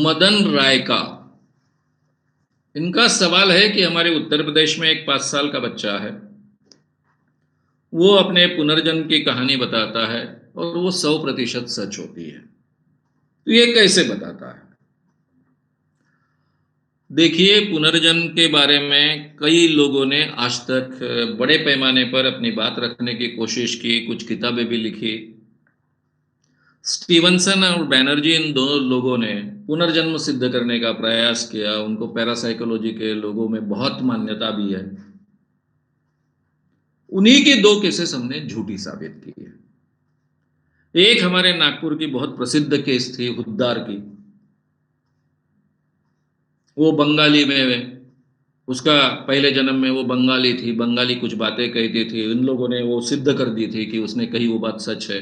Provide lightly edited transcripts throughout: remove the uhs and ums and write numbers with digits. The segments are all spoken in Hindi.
मदन राय का। इनका सवाल है कि हमारे उत्तर प्रदेश में एक 5 साल का बच्चा है, वो अपने पुनर्जन्म की कहानी बताता है और वो 100% सच होती है। तो ये कैसे बताता है? देखिए, पुनर्जन्म के बारे में कई लोगों ने आज तक बड़े पैमाने पर अपनी बात रखने की कोशिश की, कुछ किताबें भी लिखी। स्टीवनसन और बैनर्जी, इन दोनों लोगों ने पुनर्जन्म सिद्ध करने का प्रयास किया। उनको पैरासाइकोलॉजी के लोगों में बहुत मान्यता भी है। उन्हीं की 2 केसेस हमने झूठी साबित की है। एक हमारे नागपुर की बहुत प्रसिद्ध केस थी हुद्दार की। वो बंगाली में, उसका पहले जन्म में वो बंगाली थी, बंगाली कुछ बातें कहती थी। इन लोगों ने वो सिद्ध कर दी थी कि उसने कही वो बात सच है।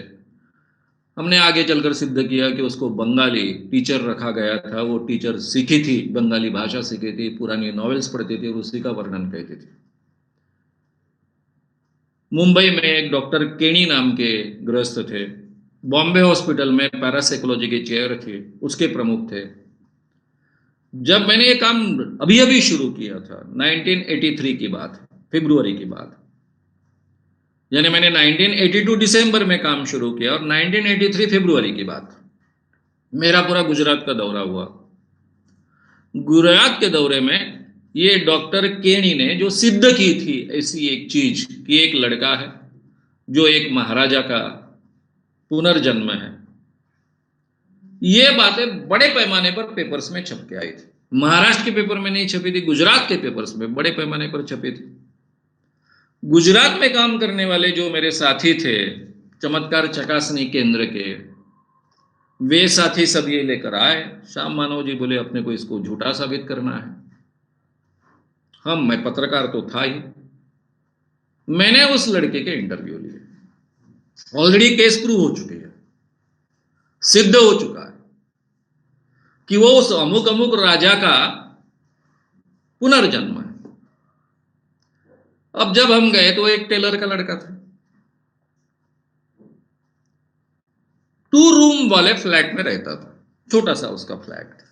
हमने आगे चलकर सिद्ध किया कि उसको बंगाली टीचर रखा गया था। वो टीचर सीखी थी, बंगाली भाषा सीखी थी, पुरानी नॉवेल्स पढ़ती थी और उसी का वर्णन कहती थी। मुंबई में एक डॉक्टर केणी नाम के गृहस्थ थे। बॉम्बे हॉस्पिटल में पैरासाइकोलॉजी की चेयर थी, उसके प्रमुख थे। जब मैंने ये काम अभी अभी शुरू किया था, 1983 की बात, फरवरी की बात, यानी मैंने 1982 दिसंबर में काम शुरू किया और 1983 फरवरी की बात, मेरा पूरा गुजरात का दौरा हुआ। गुजरात के दौरे में ये डॉक्टर केणी ने जो सिद्ध की थी ऐसी एक चीज कि एक लड़का है जो एक महाराजा का पुनर्जन्म है, ये बातें बड़े पैमाने पर पेपर्स में छप के आई थी। महाराष्ट्र के पेपर में नहीं छपी थी, गुजरात के पेपर्स में बड़े पैमाने पर छपी थी। गुजरात में काम करने वाले जो मेरे साथी थे चमत्कार चकासनी केंद्र के, वे साथी सब ये लेकर आए। श्याम मानव जी बोले अपने को इसको झूठा साबित करना है। मैं पत्रकार तो था ही। मैंने उस लड़के के इंटरव्यू लिए। ऑलरेडी केस प्रूव हो चुकी है, सिद्ध हो चुका है कि वो उस अमुक अमुक राजा का पुनर्जन्म है। अब जब हम गए तो एक टेलर का लड़का था, 2 रूम वाले फ्लैट में रहता था, छोटा सा उसका फ्लैट था।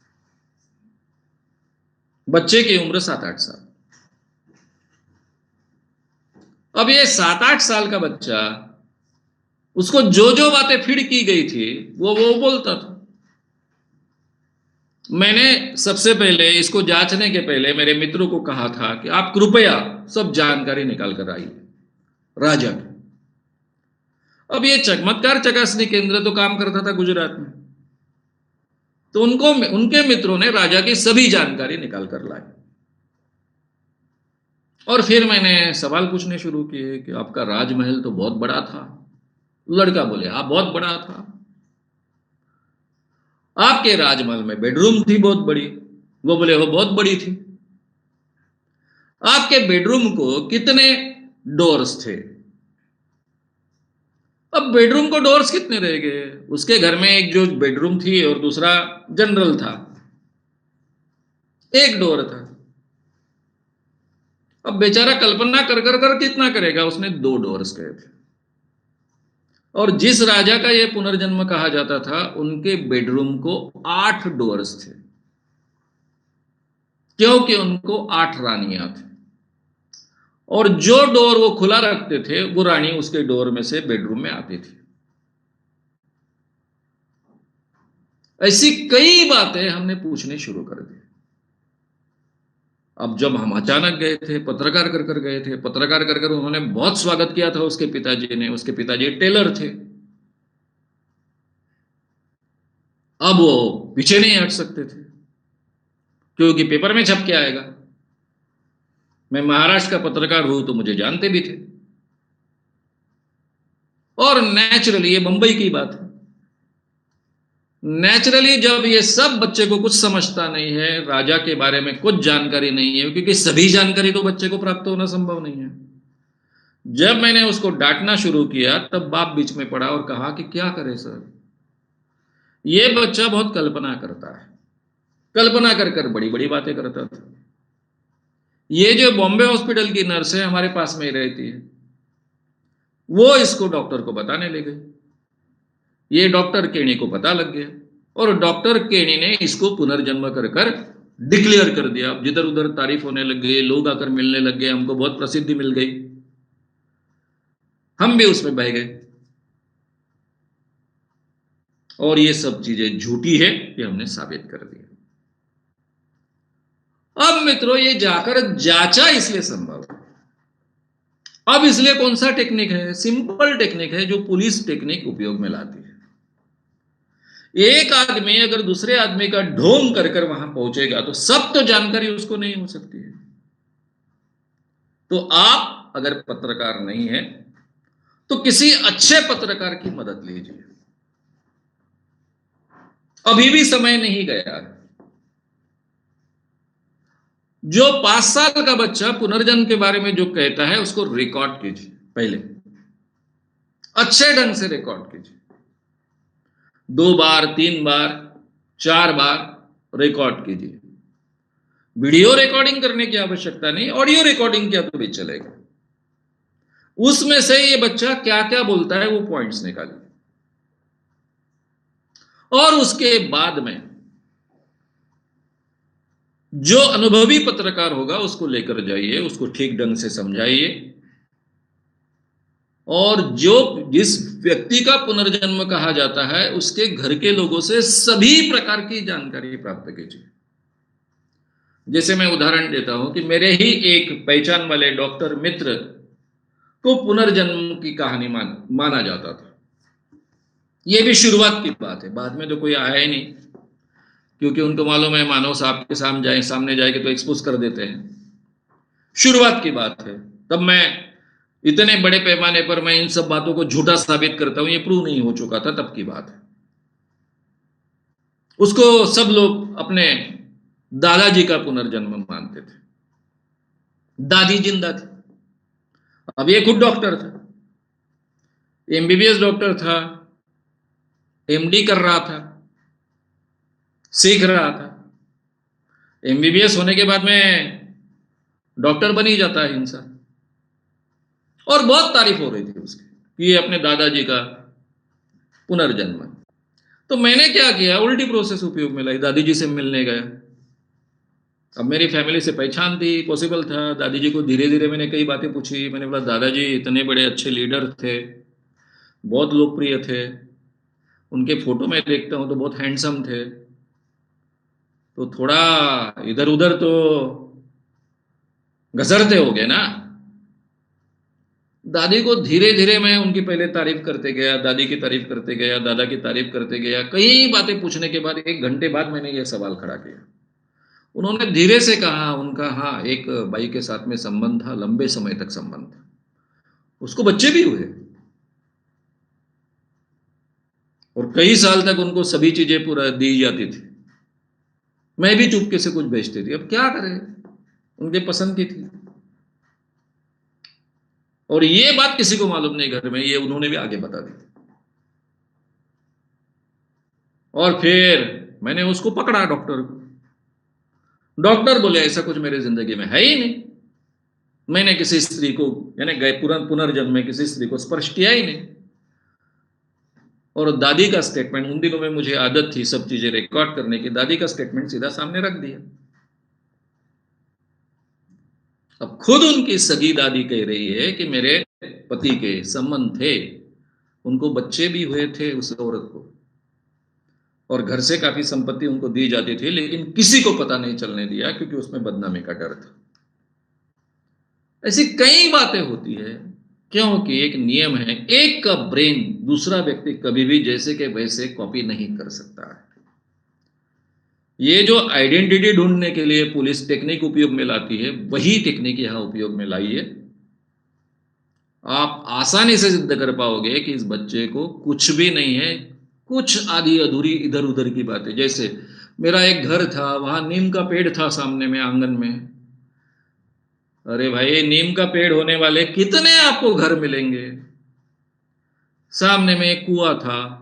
बच्चे की उम्र 7-8 साल। अब ये 7-8 साल का बच्चा, उसको जो जो बातें फीड की गई थी वो बोलता था। मैंने सबसे पहले इसको जांचने के पहले मेरे मित्रों को कहा था कि आप कृपया सब जानकारी निकाल कर आइए राजा की। अब ये चमत्कार चकासनी केंद्र तो काम करता था गुजरात में, तो उनके मित्रों ने राजा की सभी जानकारी निकाल कर लाई। और फिर मैंने सवाल पूछने शुरू किए कि आपका राजमहल तो बहुत बड़ा था। लड़का बोले हाँ बहुत बड़ा था। आपके राजमहल में बेडरूम थी बहुत बड़ी। वो बोले वो बहुत बड़ी थी। आपके बेडरूम को कितने डोर्स थे? अब बेडरूम को डोर्स कितने रह गए? उसके घर में एक जो बेडरूम थी और दूसरा जनरल था, एक डोर था। अब बेचारा कल्पना कर कर कर कितना करेगा, उसने 2 डोर्स कहे थे। और जिस राजा का ये पुनर्जन्म कहा जाता था उनके बेडरूम को 8 डोर्स थे, क्योंकि उनको 8 रानियां थी और जो डोर वो खुला रखते थे वो रानी उसके डोर में से बेडरूम में आती थी। ऐसी कई बातें हमने पूछनी शुरू कर दी। अब जब हम अचानक गए थे, पत्रकार कर कर गए थे, पत्रकार कर कर उन्होंने बहुत स्वागत किया था उसके पिताजी ने। उसके पिताजी टेलर थे। अब वो पीछे नहीं हट सकते थे क्योंकि पेपर में छप के आएगा। मैं महाराष्ट्र का पत्रकार हूं तो मुझे जानते भी थे। और नेचुरली, ये मुंबई की बात है, नेचुरली जब ये सब बच्चे को कुछ समझता नहीं है, राजा के बारे में कुछ जानकारी नहीं है, क्योंकि सभी जानकारी तो बच्चे को प्राप्त होना संभव नहीं है। जब मैंने उसको डांटना शुरू किया तब बाप बीच में पड़ा और कहा कि क्या करे सर, ये बच्चा बहुत कल्पना करता है, कल्पना कर कर बड़ी बड़ी बातें करता था। ये जो बॉम्बे हॉस्पिटल की नर्स है, हमारे पास में ही रहती है, वो इसको डॉक्टर को बताने ले गई। ये डॉक्टर केणी को पता लग गया और डॉक्टर केनी ने इसको पुनर्जन्म कर कर डिक्लेयर कर दिया। अब जिधर उधर तारीफ होने लग गई, लोग आकर मिलने लग गए, हमको बहुत प्रसिद्धि मिल गई, हम भी उसमें बह गए। और ये सब चीजें झूठी है, ये हमने साबित कर दिया। अब मित्रों, ये जाकर जांचा इसलिए संभव है। अब इसलिए कौन सा टेक्निक है? सिंपल टेक्निक है, जो पुलिस टेक्निक उपयोग में लाती है। एक आदमी अगर दूसरे आदमी का ढोंग कर कर वहां पहुंचेगा तो सब तो जानकारी उसको नहीं हो सकती है। तो आप अगर पत्रकार नहीं है तो किसी अच्छे पत्रकार की मदद लीजिए। अभी भी समय नहीं गया। जो 5 साल का बच्चा पुनर्जन्म के बारे में जो कहता है उसको रिकॉर्ड कीजिए, पहले अच्छे ढंग से रिकॉर्ड कीजिए। 2 बार, 3 बार, 4 बार रिकॉर्ड कीजिए। वीडियो रिकॉर्डिंग करने की आवश्यकता नहीं, ऑडियो रिकॉर्डिंग किया तो भी चलेगा। उसमें से ये बच्चा क्या क्या बोलता है वो पॉइंट्स निकालिए, और उसके बाद में जो अनुभवी पत्रकार होगा उसको लेकर जाइए, उसको ठीक ढंग से समझाइए, और जो जिस व्यक्ति का पुनर्जन्म कहा जाता है उसके घर के लोगों से सभी प्रकार की जानकारी प्राप्त कीजिए। जैसे मैं उदाहरण देता हूं कि मेरे ही एक पहचान वाले डॉक्टर मित्र को पुनर्जन्म की कहानी माना जाता था। यह भी शुरुआत की बात है, बाद में तो कोई आया ही नहीं, क्योंकि उनको मालूम है मानव साहब के सामने जाएंगे तो एक्सपोज कर देते हैं। शुरुआत की बात है, तब मैं इतने बड़े पैमाने पर मैं इन सब बातों को झूठा साबित करता हूं, ये प्रूव नहीं हो चुका था, तब की बात है। उसको सब लोग अपने दादाजी का पुनर्जन्म मानते थे। दादी जिंदा थी। अब ये खुद डॉक्टर था, एमबीबीएस डॉक्टर था, एमडी कर रहा था, सीख रहा था। एमबीबीएस होने के बाद में डॉक्टर बन ही जाता है इंसान। और बहुत तारीफ हो रही थी उसकी कि ये अपने दादाजी का पुनर्जन्म। तो मैंने क्या किया, उल्टी प्रोसेस उपयोग में लाई, दादी जी से मिलने गया। अब मेरी फैमिली से पहचान थी, पॉसिबल था। दादी जी को धीरे धीरे मैंने कई बातें पूछी। मैंने बोला, दादाजी इतने बड़े अच्छे लीडर थे, बहुत लोकप्रिय थे, उनके फोटो में देखता हूं तो बहुत हैंडसम थे, तो थोड़ा इधर उधर तो घसरते हो गए ना। दादी को धीरे धीरे मैं उनकी पहले तारीफ करते गया, दादी की तारीफ करते गया, दादा की तारीफ करते गया। कई बातें पूछने के बाद 1 घंटे बाद मैंने ये सवाल खड़ा किया। उन्होंने धीरे से कहा, उनका हाँ एक बाई के साथ में संबंध था, लंबे समय तक संबंध था, उसको बच्चे भी हुए, और कई साल तक उनको सभी चीजें पूरा दी जाती थी। मैं भी चुपके से कुछ भेजती थी। अब क्या करें, उनके पसंद की थी। और ये बात किसी को मालूम नहीं घर में, ये उन्होंने भी आगे बता दी। और फिर मैंने उसको पकड़ा, डॉक्टर को। डॉक्टर बोले, ऐसा कुछ मेरे जिंदगी में है ही नहीं, मैंने किसी स्त्री को यानी गए पुनर्जन्म में किसी स्त्री को स्पर्श किया ही नहीं। और दादी का स्टेटमेंट, उन दिनों में मुझे आदत थी सब चीजें रिकॉर्ड करने की, दादी का स्टेटमेंट सीधा सामने रख दिया। अब खुद उनकी सगी दादी कह रही है कि मेरे पति के संबंध थे, उनको बच्चे भी हुए थे उस औरत को, और घर से काफी संपत्ति उनको दी जाती थी, लेकिन किसी को पता नहीं चलने दिया क्योंकि उसमें बदनामी का डर था। ऐसी कई बातें होती है, क्योंकि एक नियम है, एक का ब्रेन दूसरा व्यक्ति कभी भी जैसे के वैसे कॉपी नहीं कर सकता है। ये जो आइडेंटिटी ढूंढने के लिए पुलिस टेक्निक उपयोग में लाती है, वही टेक्निक यहां उपयोग में लाई है। आप आसानी से सिद्ध कर पाओगे कि इस बच्चे को कुछ भी नहीं है, कुछ आधी अधूरी इधर उधर की बातें। जैसे मेरा एक घर था, वहां नीम का पेड़ था सामने में, आंगन में। अरे भाई, नीम का पेड़ होने वाले कितने आपको घर मिलेंगे? सामने में एक कुआं था।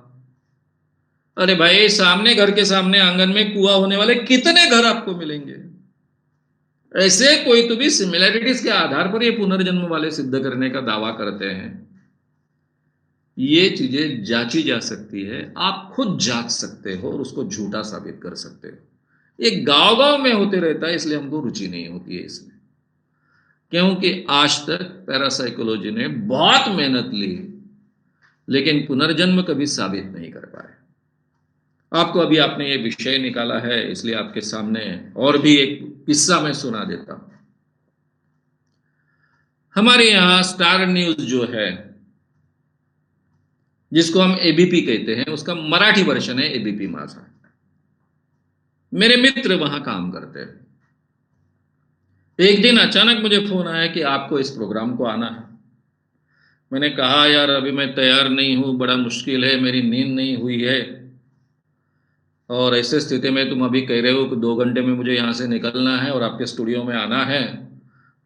अरे भाई, सामने घर के सामने आंगन में कुआं होने वाले कितने घर आपको मिलेंगे? ऐसे कोई तो भी सिमिलैरिटीज के आधार पर ये पुनर्जन्म वाले सिद्ध करने का दावा करते हैं। ये चीजें जांची जा सकती है, आप खुद जांच सकते हो और उसको झूठा साबित कर सकते हो। ये गांव-गांव में होते रहता है, इसलिए हमको रुचि नहीं होती है इसमें। क्योंकि आज तक पैरासाइकोलॉजी ने बहुत मेहनत ली, लेकिन पुनर्जन्म कभी साबित नहीं कर पाए। आपको अभी आपने ये विषय निकाला है, इसलिए आपके सामने और भी एक किस्सा मैं सुना देता हूँ। हमारे यहाँ स्टार न्यूज़ जो है, जिसको हम एबीपी कहते हैं, उसका मराठी वर्जन है एबीपी माझा। मेरे मित्र वहां काम करते हैं। एक दिन अचानक मुझे फोन आया कि आपको इस प्रोग्राम को आना है। मैंने कहा यार अभी मैं तैयार नहीं हूँ, बड़ा मुश्किल है, मेरी नींद नहीं हुई है, और ऐसे स्थिति में तुम अभी कह रहे हो कि 2 घंटे में मुझे यहाँ से निकलना है और आपके स्टूडियो में आना है,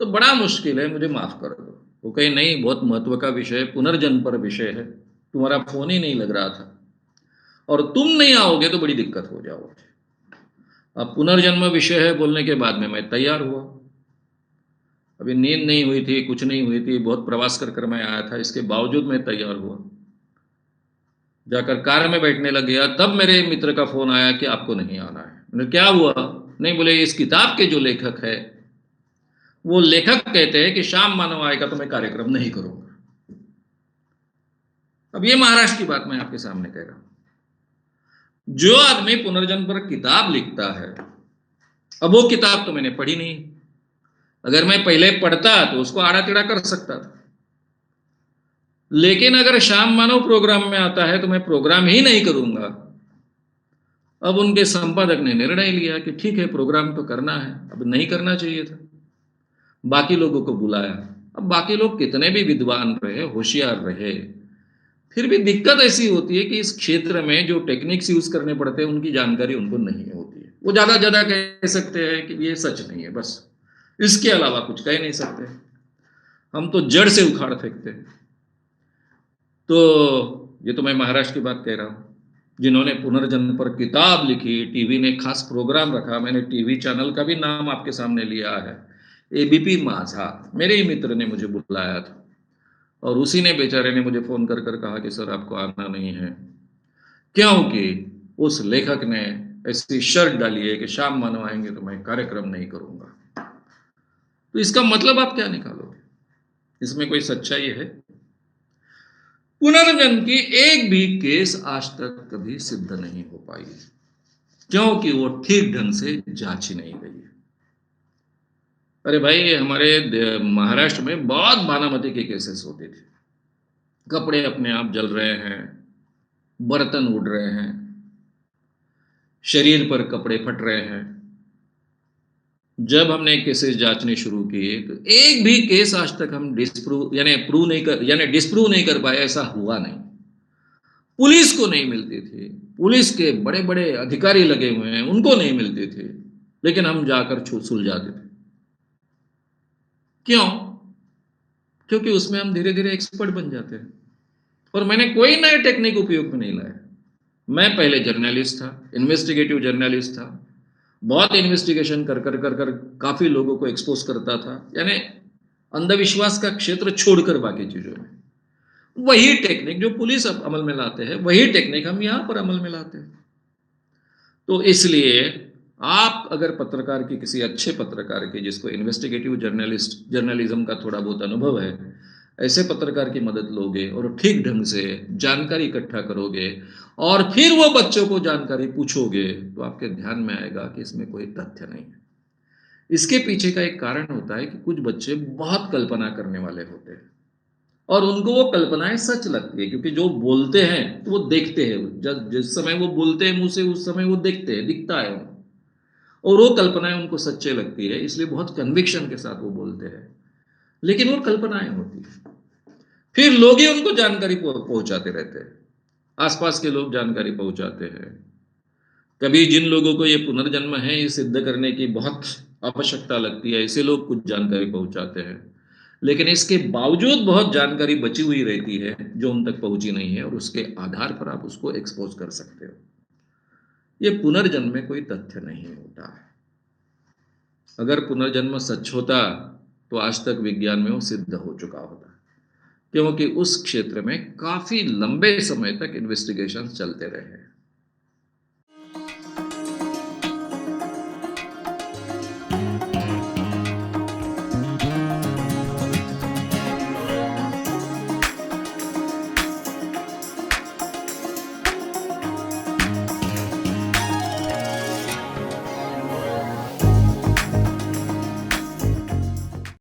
तो बड़ा मुश्किल है, मुझे माफ़ कर दो। वो कहे नहीं, बहुत महत्व का विषय है, पुनर्जन्म पर विषय है, तुम्हारा फ़ोन ही नहीं लग रहा था और तुम नहीं आओगे तो बड़ी दिक्कत हो जाओगे। अब पुनर्जन्म विषय है बोलने के बाद में मैं तैयार हुआ। अभी नींद नहीं हुई थी, कुछ नहीं हुई थी, बहुत प्रवास कर कर मैं आया था, इसके बावजूद मैं तैयार हुआ। जाकर कार में बैठने लग गया, तब मेरे मित्र का फ़ोन आया कि आपको नहीं आना है। मैंने क्या हुआ? नहीं, बोले इस किताब के जो लेखक है, वो लेखक कहते हैं कि शाम मानव आएगा तो मैं कार्यक्रम नहीं करूँगा। अब ये महाराष्ट्र की बात मैं आपके सामने कह रहा हूँ। जो आदमी पुनर्जन्म पर किताब लिखता है, अब वो किताब तो मैंने पढ़ी नहीं। अगर मैं पहले पढ़ता तो उसको आड़ा-टेढ़ा कर सकता था। लेकिन अगर शाम मानव प्रोग्राम में आता है तो मैं प्रोग्राम ही नहीं करूँगा। अब उनके संपादक ने निर्णय लिया कि ठीक है, प्रोग्राम तो करना है, अब नहीं करना चाहिए था। बाकी लोगों को बुलाया। अब बाकी लोग कितने भी विद्वान रहे, होशियार रहे, फिर भी दिक्कत ऐसी होती है कि इस क्षेत्र में जो टेक्निक्स यूज़ करने पड़ते हैं, उनकी जानकारी उनको नहीं होती है। वो ज़्यादा-ज़्यादा कह सकते हैं कि ये सच नहीं है, बस। इसके अलावा कुछ कह नहीं सकते। हम तो जड़ से उखाड़ फेंकते हैं। तो ये तो मैं महाराष्ट्र की बात कह रहा हूँ, जिन्होंने पुनर्जन्म पर किताब लिखी, टीवी ने खास प्रोग्राम रखा। मैंने टीवी चैनल का भी नाम आपके सामने लिया है, एबीपी माझा। मेरे ही मित्र ने मुझे बुलाया था और उसी ने बेचारे ने मुझे फ़ोन कर कर कहा कि सर आपको आना नहीं है, क्योंकि उस लेखक ने ऐसी शर्त डाली है कि शाम मानव आएंगे तो मैं कार्यक्रम नहीं करूँगा। तो इसका मतलब आप क्या निकालोगे? इसमें कोई सच्चाई है? पुनर्जन्म की एक भी केस आज तक कभी सिद्ध नहीं हो पाई, क्योंकि वो ठीक ढंग से जांची नहीं गई है। अरे भाई, हमारे महाराष्ट्र में बहुत बारामती के केसेस होते थे। कपड़े अपने आप जल रहे हैं, बर्तन उड़ रहे हैं, शरीर पर कपड़े फट रहे हैं। जब हमने केसेस जांचने शुरू किए तो एक भी केस आज तक हम डिस्प्रूव नहीं कर पाए, ऐसा हुआ नहीं। पुलिस को नहीं मिलती थी, पुलिस के बड़े-बड़े अधिकारी लगे हुए हैं, उनको नहीं मिलती थी, लेकिन हम जाकर सुलझाते थे। क्यों? क्योंकि उसमें हम धीरे-धीरे एक्सपर्ट बन जाते हैं। और मैंने कोई नए टेक्निक उपयोग में नहीं लाया। मैं पहले जर्नलिस्ट था, इन्वेस्टिगेटिव जर्नलिस्ट था। बहुत इन्वेस्टिगेशन कर काफ़ी लोगों को एक्सपोज़ करता था, यानी अंधविश्वास का क्षेत्र छोड़कर बाकी चीज़ों में। वही टेक्निक जो पुलिस अब अमल में लाते हैं, वही टेक्निक हम यहाँ पर अमल में लाते हैं। तो इसलिए आप अगर पत्रकार की, किसी अच्छे पत्रकार की, जिसको इन्वेस्टिगेटिव जर्नलिज्म का थोड़ा बहुत अनुभव है, ऐसे पत्रकार की मदद लोगे और ठीक ढंग से जानकारी इकट्ठा करोगे और फिर वो बच्चों को जानकारी पूछोगे, तो आपके ध्यान में आएगा कि इसमें कोई तथ्य नहीं है। इसके पीछे का एक कारण होता है कि कुछ बच्चे बहुत कल्पना करने वाले होते हैं और उनको वो कल्पनाएं सच लगती है, क्योंकि जो बोलते हैं तो वो देखते हैं, जब जिस समय वो बोलते हैं मुंह से, उस समय वो देखते हैं, दिखता है उनको, और वो कल्पनाएं उनको सच्चे लगती है, इसलिए बहुत कन्विक्शन के साथ वो बोलते हैं। लेकिन वो कल्पनाएं होती है, फिर लोग ही उनको जानकारी पहुंचाते रहते हैं, आसपास के लोग जानकारी पहुंचाते हैं। कभी जिन लोगों को ये पुनर्जन्म है ये सिद्ध करने की बहुत आवश्यकता लगती है, ऐसे लोग कुछ जानकारी पहुंचाते हैं, लेकिन इसके बावजूद बहुत जानकारी बची हुई रहती है जो उन तक पहुंची नहीं है, और उसके आधार पर आप उसको एक्सपोज कर सकते हो। ये पुनर्जन्म में कोई तथ्य नहीं होता है। अगर पुनर्जन्म सच होता तो आज तक विज्ञान में वो सिद्ध हो चुका होता। क्योंकि उस क्षेत्र में काफ़ी लंबे समय तक इन्वेस्टिगेशंस चलते रहे।